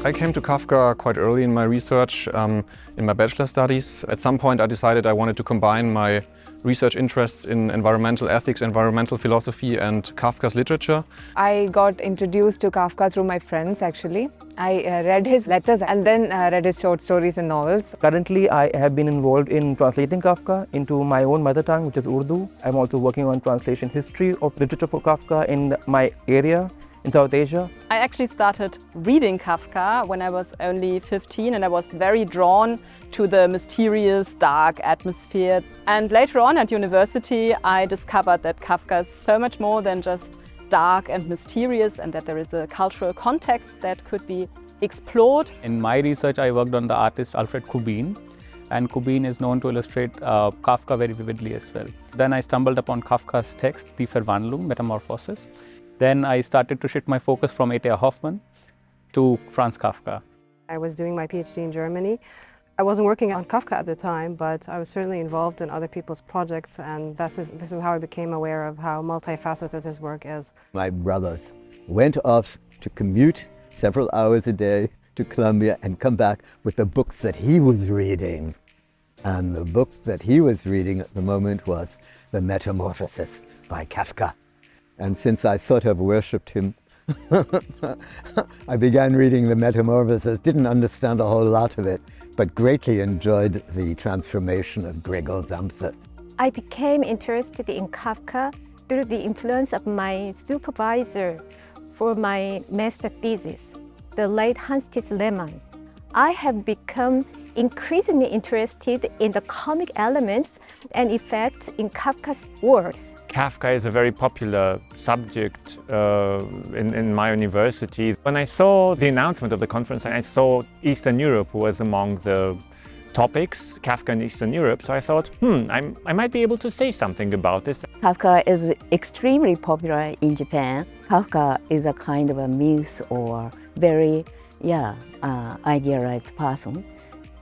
I came to Kafka quite early in my research, in my bachelor studies. At some point I decided I wanted to combine my research interests in environmental ethics, environmental philosophy and Kafka's literature. I got introduced to Kafka through my friends actually. I read his letters and then read his short stories and novels. Currently I have been involved in translating Kafka into my own mother tongue, which is Urdu. I'm also working on translation history of literature for Kafka in my area in South Asia. I actually started reading Kafka when I was only 15 and I was very drawn to the mysterious, dark atmosphere. And later on at university, I discovered that Kafka is so much more than just dark and mysterious and that there is a cultural context that could be explored. In my research, I worked on the artist Alfred Kubin, and Kubin is known to illustrate Kafka very vividly as well. Then I stumbled upon Kafka's text, Die Verwandlung, Metamorphosis. Then I started to shift my focus from E.T.A. Hoffmann to Franz Kafka. I was doing my PhD in Germany. I wasn't working on Kafka at the time, but I was certainly involved in other people's projects, and this is how I became aware of how multifaceted his work is. My brothers went off to commute several hours a day to Columbia and come back with the books that he was reading. And the book that he was reading at the moment was The Metamorphosis by Kafka. And since I sort of worshipped him, I began reading The Metamorphosis, didn't understand a whole lot of it, but greatly enjoyed the transformation of Gregor Samsa. I became interested in Kafka through the influence of my supervisor for my master thesis, the late Hans-Tits Lehmann. I have become increasingly interested in the comic elements and effects in Kafka's works. Kafka is a very popular subject in my university. When I saw the announcement of the conference, I saw Eastern Europe was among the topics, Kafka in Eastern Europe, so I thought, I might be able to say something about this. Kafka is extremely popular in Japan. Kafka is a kind of a myth or very idealized person.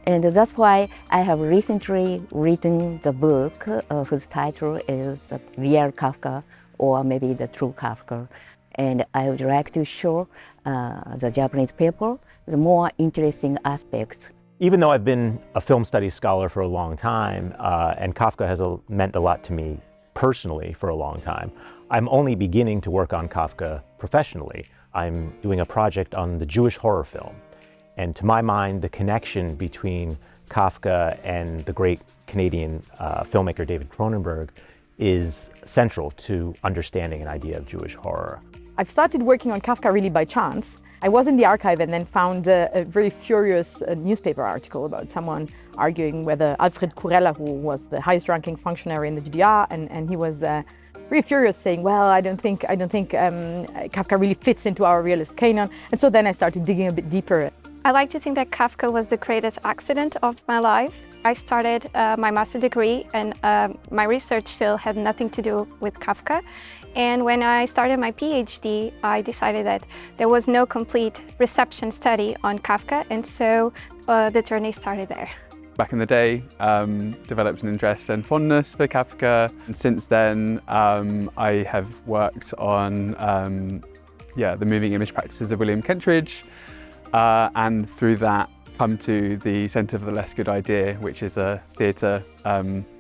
And that's why I have recently written the book whose title is The Real Kafka, or maybe The True Kafka. And I would like to show the Japanese people the more interesting aspects. Even though I've been a film studies scholar for a long time, and Kafka has meant a lot to me personally for a long time, I'm only beginning to work on Kafka professionally. I'm doing a project on the Jewish horror film. And to my mind, the connection between Kafka and the great Canadian filmmaker David Cronenberg is central to understanding an idea of Jewish horror. I've started working on Kafka really by chance. I was in the archive and then found a very furious newspaper article about someone arguing whether Alfred Kurella, who was the highest ranking functionary in the GDR, and he was very furious, saying, well, I don't think Kafka really fits into our realist canon. And so then I started digging a bit deeper. I like to think that Kafka was the greatest accident of my life. I started my master's degree and my research field had nothing to do with Kafka. And when I started my PhD, I decided that there was no complete reception study on Kafka, and so the journey started there. Back in the day, developed an interest and fondness for Kafka, and since then I have worked on the moving image practices of William Kentridge, and through that come to the Centre for the Less Good Idea, which is a theatre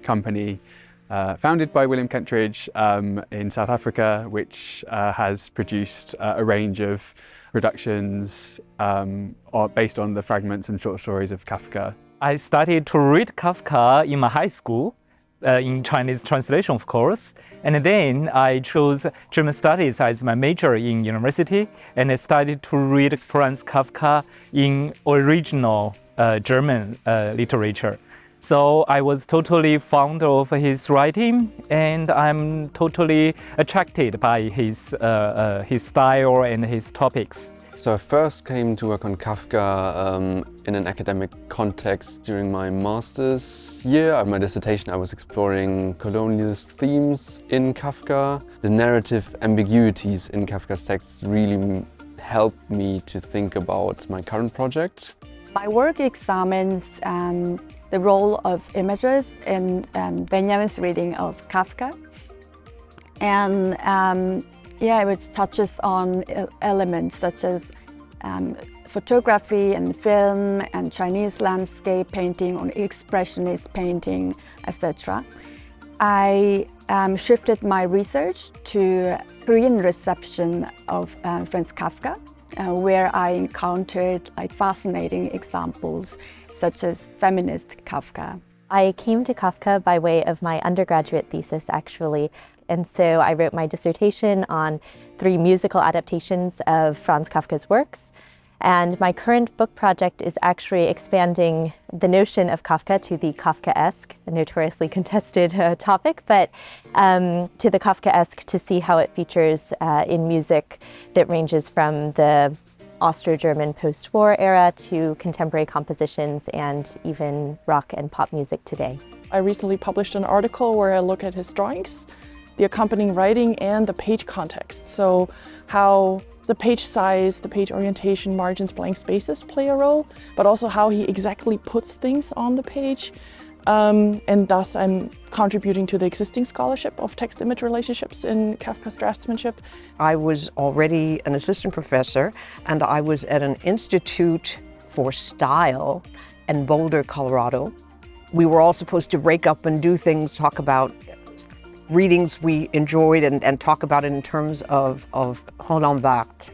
company founded by William Kentridge in South Africa, which has produced a range of productions based on the fragments and short stories of Kafka. I started to read Kafka in my high school, in Chinese translation, of course. And then I chose German studies as my major in university, and I started to read Franz Kafka in original German literature. So I was totally fond of his writing, and I'm totally attracted by his style and his topics. So I first came to work on Kafka in an academic context during my master's year. My dissertation, I was exploring colonialist themes in Kafka. The narrative ambiguities in Kafka's texts really helped me to think about my current project. My work examines the role of images in Benjamin's reading of Kafka. And it touches on elements such as photography and film and Chinese landscape painting or expressionist painting, etc. I shifted my research to Korean reception of Franz Kafka, where I encountered fascinating examples such as feminist Kafka. I came to Kafka by way of my undergraduate thesis, actually. And so I wrote my dissertation on 3 musical adaptations of Franz Kafka's works. And my current book project is actually expanding the notion of Kafka to the Kafkaesque, a notoriously contested topic, but to the Kafkaesque to see how it features in music that ranges from the Austro-German post-war era to contemporary compositions and even rock and pop music today. I recently published an article where I look at his drawings, the accompanying writing, and the page context. So how the page size, the page orientation, margins, blank spaces play a role, but also how he exactly puts things on the page. And thus I'm contributing to the existing scholarship of text-image relationships in Kafka's draftsmanship. I was already an assistant professor, and I was at an institute for style in Boulder, Colorado. We were all supposed to break up and do things, talk about readings we enjoyed and talk about it in terms of Roland Barthes.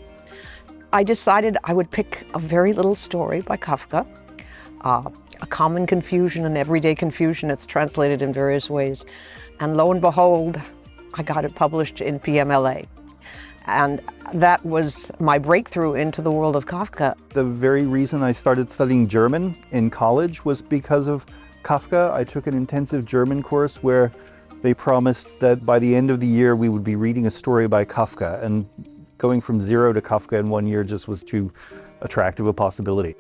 I decided I would pick a very little story by Kafka, a common confusion, an everyday confusion. It's translated in various ways. And lo and behold, I got it published in PMLA. And that was my breakthrough into the world of Kafka. The very reason I started studying German in college was because of Kafka. I took an intensive German course where they promised that by the end of the year we would be reading a story by Kafka, and going from 0 to Kafka in 1 year just was too attractive a possibility.